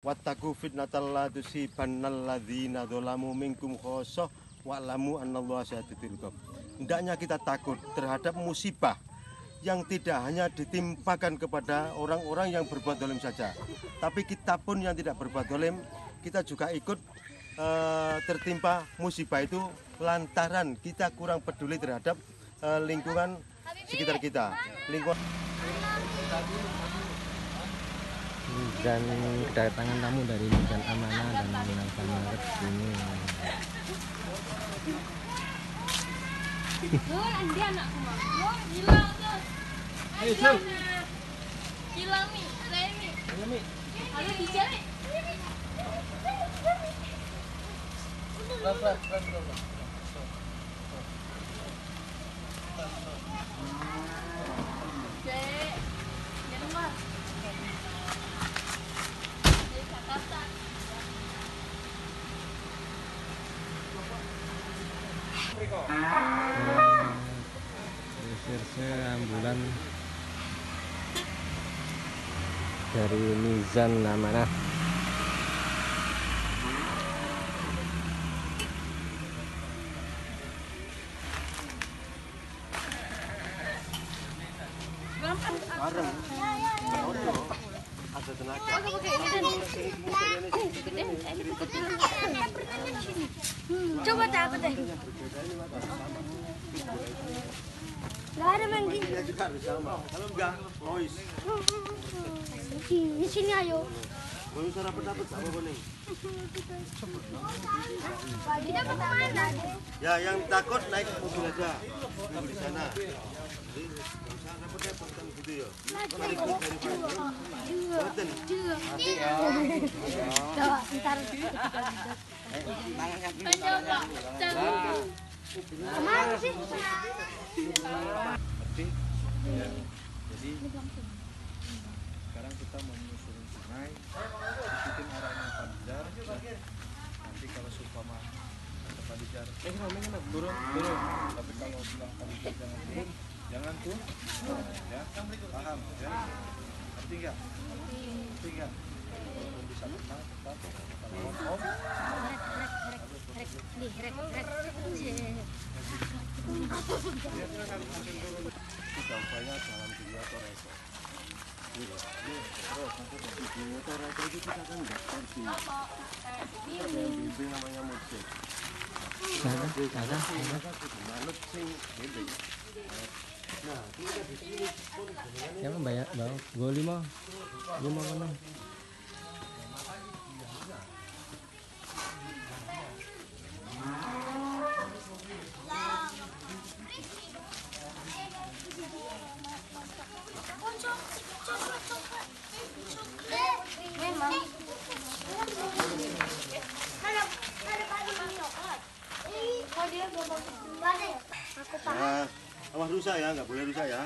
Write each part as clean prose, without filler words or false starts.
Wattaqu fitnatal la tusibannal ladzina dzalamu minkum khossah wa'lamu annallaha syadidul iqab. Hendaknya kita takut terhadap musibah yang tidak hanya ditimpakan kepada orang-orang yang berbuat zalim saja, tapi kita pun yang tidak berbuat zalim, kita juga ikut tertimpa musibah itu lantaran kita kurang peduli terhadap lingkungan sekitar kita. Dan kedatangan tamu dari Mizan Amanah dan Minang Maret ini. Dia anakku mah. Hilang tuh. Hilang nih, saya nih. Ada di jalan. Dek, jangan lupa. Reserse ambulan dari Mizan Amanah. Ada tenaga. Coba tak deh. Gak ada main gini. Ya juga harus sama. Kalau enggak, noise. Di sini ayo. Mau suara pendapat apa boleh? Kita mau kemana? Ya, yang takut naik mobil aja. Tunggu di sana. Jadi nggak usah repot-repot kan gitu ya. Dari Banten. Coba ntar. Coba. Kemana sih? Jadi sekarang kita mau menyusuri sungai, ikutin arahnya Padijar. Nanti kalau seumpama ada Padijar, turun. Tapi kalau bilang Padijar jangan turun, ya, paham ya? Ngerti nggak? Walaupun bisa tetap kalau om. Dampaknya dalam dunia Toreto. Terus nanti di dunia Toreto itu kita kan daftar di ada yang bimbing namanya musik. Manut sing bimbing. Nah, kita di sini pun Yang membayar bang, gue lima mana? Memang. ya, awas rusak ya, nggak boleh rusak ya.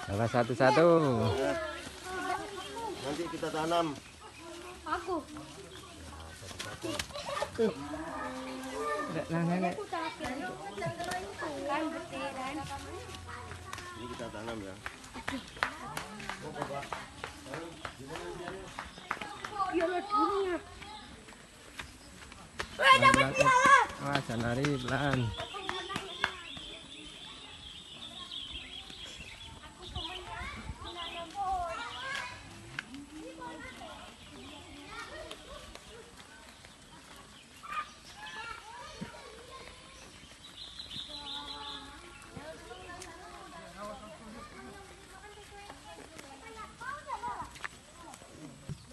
Salah satu-satu. Ya. Nanti kita tanam. Aku. Nenek. Ini kita tanam ya. Wah, sanari pelan.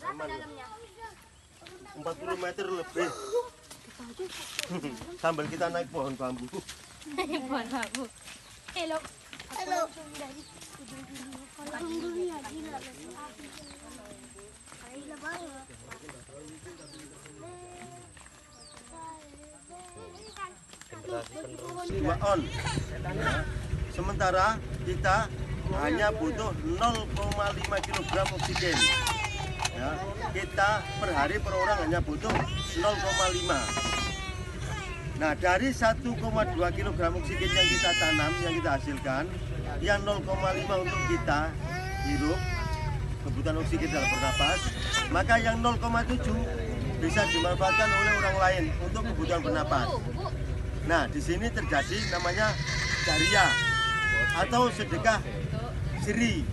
Aman ya. 40 meter lebih. Sambil kita naik pohon bambu. Pohon bambu. Halo. Halo. Alhamdulillah gila. Gila banget. Dua on. Sementara kita hanya butuh 0,5 kg oksigen. Ya, kita per hari per orang hanya butuh 0,5. Nah, dari 1,2 kg oksigen yang kita tanam, yang kita hasilkan, yang 0,5 untuk kita hirup, kebutuhan oksigen dalam bernapas, maka yang 0,7 bisa dimanfaatkan oleh orang lain untuk kebutuhan bernapas. Nah, di sini terjadi namanya jariyah atau sedekah siri.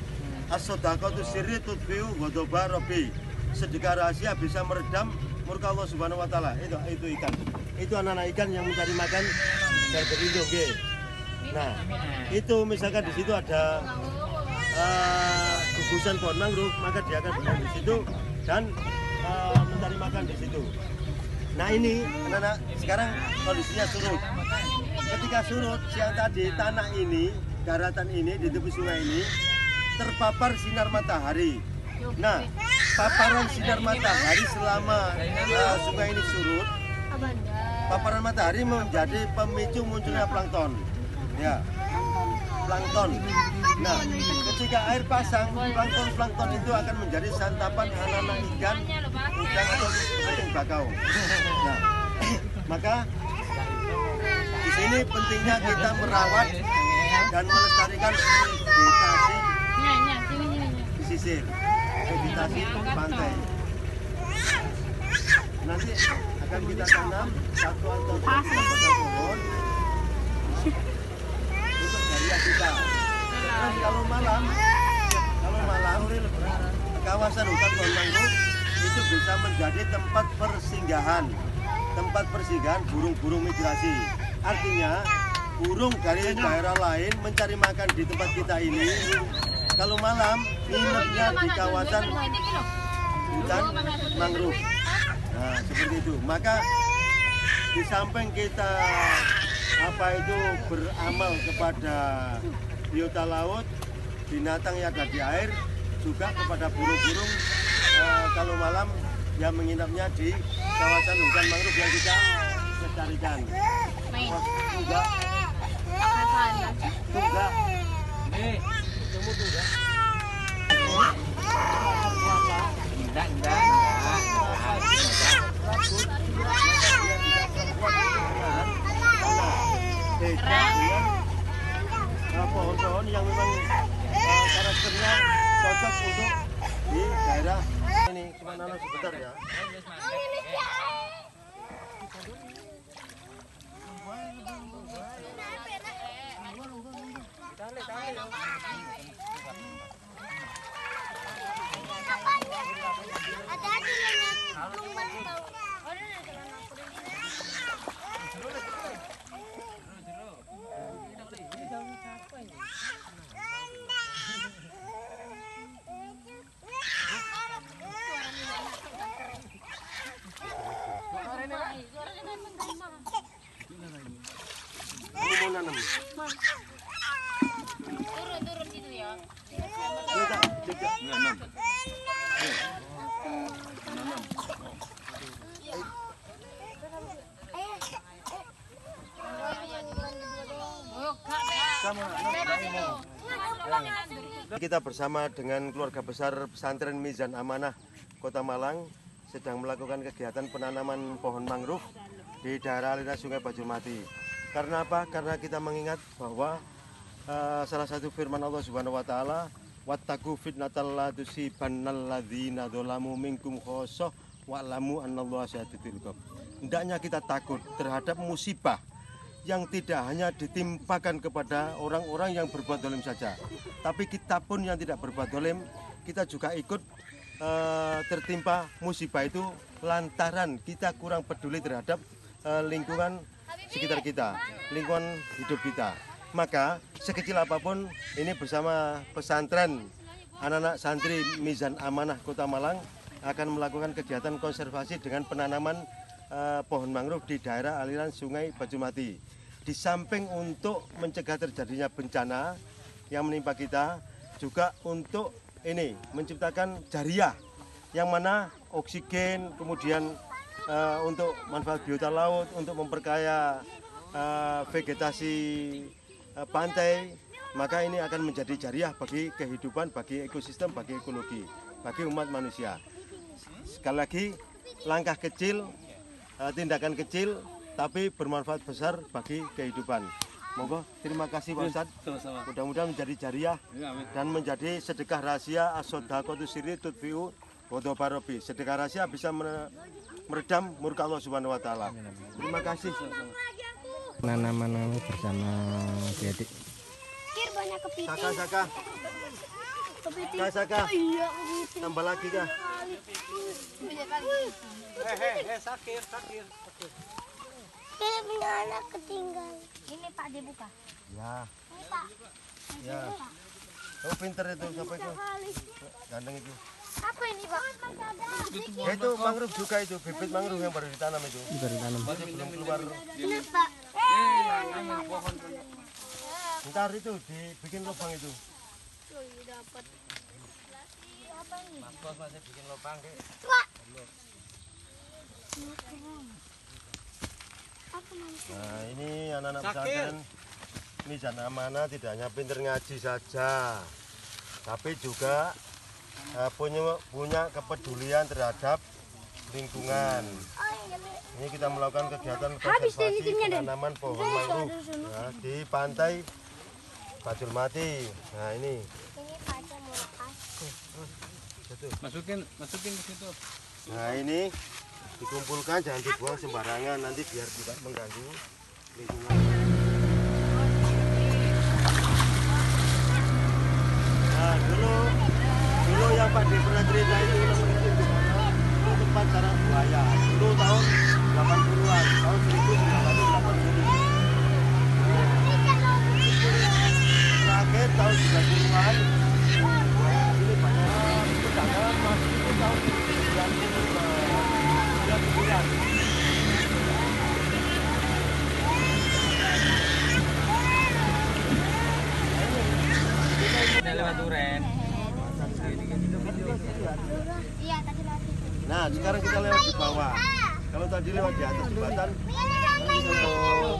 As-shadaqatu sirri tudfi'u ghadaba rabbi. Sedekah rahasia bisa meredam murka Allah Subhanahu wa taala. Itu ikan. Itu anak-anak ikan yang mencari makan dan berlindung. Nah, itu misalkan di situ ada gugusan pohon mangrove, maka dia akan berada di situ dan mencari makan di situ. Nah, ini anak-anak sekarang kondisinya surut. Ketika surut siang tadi, tanah ini, daratan ini di tepi sungai ini terpapar sinar matahari. Nah, paparan sinar matahari selama sungai ini surut, paparan matahari menjadi pemicu munculnya plankton. Ya, plankton. Nah, ketika air pasang, plankton itu akan menjadi santapan anak-anak ikan, udang atau ikan bakau. Nah, maka di sini pentingnya kita merawat dan melestarikan vegetasi pesisir, vegetasi pantai. Nanti akan kita tanam satu atau dua pohon untuk jariyah kita. Terus kalau malam kawasan hutan pohon mangrove itu bisa menjadi tempat persinggahan burung-burung migrasi. Artinya burung dari daerah lain mencari makan di tempat kita ini. Kalau malam nginepnya di kawasan hutan mangrove. Nah, seperti itu. Maka di samping kita beramal kepada biota laut, binatang yang ada di air, juga kepada burung-burung kalau malam yang menginapnya di kawasan hutan mangrove yang kita lestarikan. Enggak. Pohon-pohon yang memang karakternya cocok untuk di daerah ini. Cuma nanam sebentar ya. Ini mau nanam. Turun situ ya. Nanam. Kita bersama dengan keluarga besar pesantren Mizan Amanah Kota Malang sedang melakukan kegiatan penanaman pohon mangrove di daerah aliran Sungai Bajulmati. Karena apa? Karena kita mengingat bahwa salah satu firman Allah Subhanahu wa taala, wattaqu fitnatal la tusibannal ladzina dzalamu minkum khossah wa'lamu annallaha syadidul iqab. Hendaknya kita takut terhadap musibah yang tidak hanya ditimpakan kepada orang-orang yang berbuat zalim saja, tapi kita pun yang tidak berbuat zalim, kita juga ikut tertimpa musibah itu lantaran kita kurang peduli terhadap lingkungan sekitar kita, lingkungan hidup kita. Maka sekecil apapun ini bersama pesantren anak-anak santri Mizan Amanah Kota Malang akan melakukan kegiatan konservasi dengan penanaman pohon mangrove di daerah aliran Sungai Bajulmati. Di samping untuk mencegah terjadinya bencana yang menimpa kita, juga untuk ini menciptakan jariyah yang mana oksigen, kemudian untuk manfaat biota laut, untuk memperkaya vegetasi pantai, maka ini akan menjadi jariyah bagi kehidupan, bagi ekosistem, bagi ekologi, bagi umat manusia. Sekali lagi, langkah kecil, tindakan kecil, tapi bermanfaat besar bagi kehidupan. Monggo, terima kasih Pak Ustadz. Sama-sama. Mudah-mudahan menjadi jariah Ya, amin. dan menjadi sedekah rahasia as-shadaqatu sirri tudfi'u ghadaba rabbi. Sedekah rahasia bisa meredam murka Allah Subhanahu wa taala. Terima kasih. Nanam bersama adik. Kir banyak kepiting. Saka. Kepiting. Saka. Iya, kepiting. Tambah lagi kah? Banyak kali. Sakir. Kir punya anak ketinggalan. Ini Pak dibuka. Ya. Ini Pak. Ya. Oh pinter itu siapa itu? Kali. Ganteng itu. Apa ini Pak? Ya, itu mangrove juga itu, bibit mangrove yang baru ditanam itu. Baru tanam. Masih belum keluar. Kenapa? Ntar itu dibikin lubang itu. Dapat. Apa ini? Mas Bos masih bikin lubang, Kek. Pak. Nah ini anak-anak pesantren ini jan amanah tidak hanya pinter ngaji saja, tapi juga punya kepedulian terhadap lingkungan. Ini kita melakukan kegiatan konservasi penanaman pohon mangrove ya, di pantai Bajul Mati. Nah ini. Ini pada melepas. Masukin ke situ. Nah ini dikumpulkan, jangan dibuang sembarangan, nanti biar tidak mengganggu lingkungan. Nah dulu yang Pak D pernah cerita itu namanya itu tempat sarang buaya. Dulu tahun 80-an, tahun 1980. Terakhir tahun 90-an. Ini banyak pedagang masih itu tahun 90-an. Kita lewat Duren. Iya, tadi lagi. Nah, sekarang kita lewat di bawah. Kalau tadi lewat di atas jembatan, nanti kalau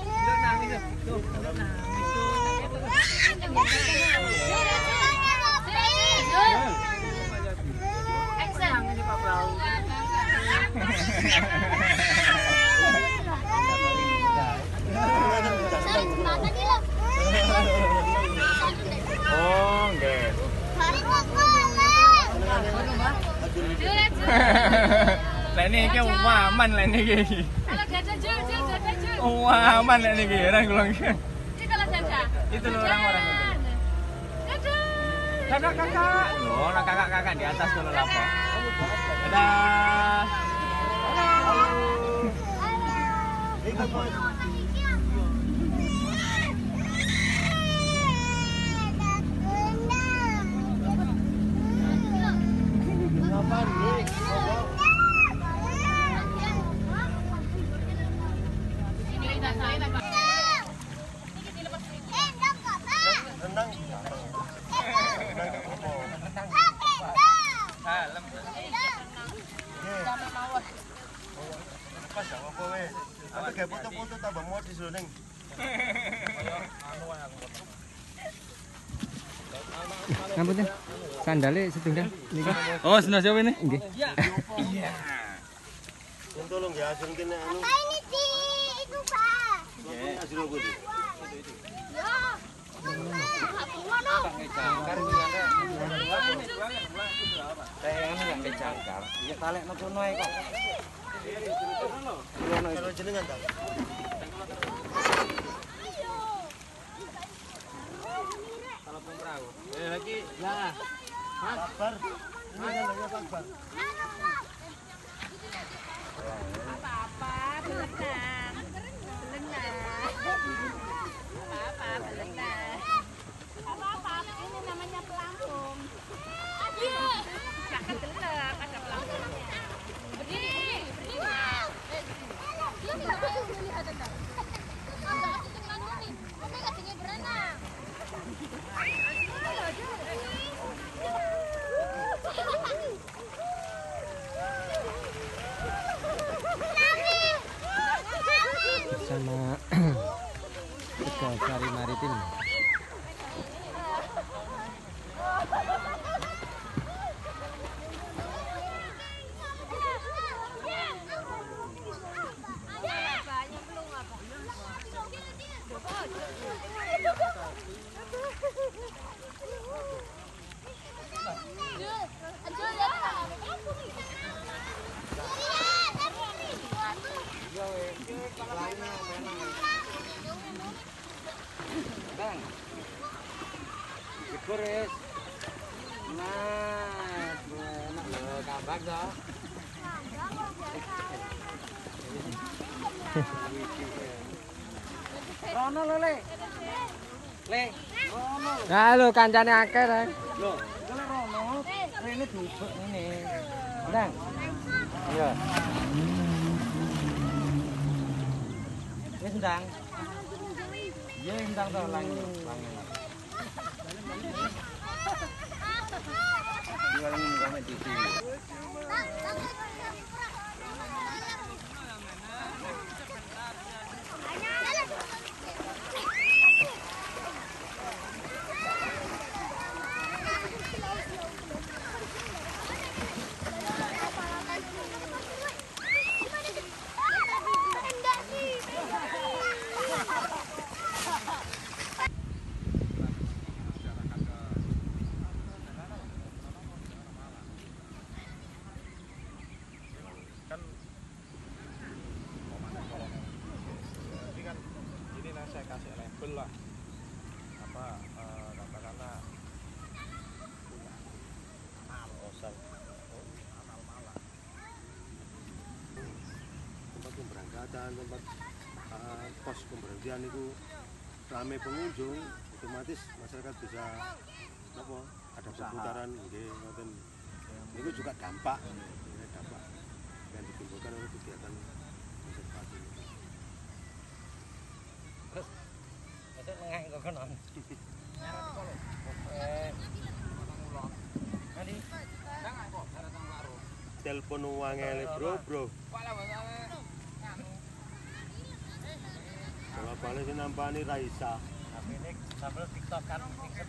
Oh, nggih. Lah niki aman lah niki. Kalau gajah Jul. Oh, aman lah niki, ora kula. Ini kalau gajah. Itu loh orang-orang itu. Gajah. Kakak. Loh, lah kakak-kakak di atas kalau lapor. Dadah. ikut Mas. Kapan nih? Renang. Helm. Pas sama kowe. Aku kayak foto-foto tambah modis lho ning. Ngapunten. Sandale setunggal niki. Oh, senang siapa ini? Nggih. Yang tolong ya hasil kene anu. Apa ini Ci? Itu Pak. Hasil apa iki? Ya. Aku ngono. Ya talekno kono ae kok. Kalau jenengan ta? Telepon perahu. Lagi ya. Kabar. Ini namanya kabar. Apa-apa, belenang. Apa-apa, belenang. Apa-apa, ini namanya pelampung. Gak kedelep, ada pelampungnya. Berdiri. Dia tidak mau melihat itu. Apa aku tinggal nih? Oke, katanya berenang. Bang. Dikuris. Nah, enak loh, kambang toh. Rono lho, Le. Le, rono. Nah lho kancane akeh ta. Lho, kalau rono, rene duduk ini. Ndang. Iya. Wis ndang. Iya, ndang to langi. Dua langi kami di sini. Saya kasih label lah apa katakanlah tempat pemberangkatan, tempat pos pemberhentian itu ramai pengunjung, otomatis masyarakat bisa apa ada perputaran nggih ngoten. Itu juga dampak yang ditimbulkan oleh kegiatan konservasi. Besok tengah kok konon. Ngarep kok lho. Nanti jangan kok datang karo. Telepon wangele bro. Kalau balik nampani Raisa. Tapi ini sambil TikTok kan, TikTok.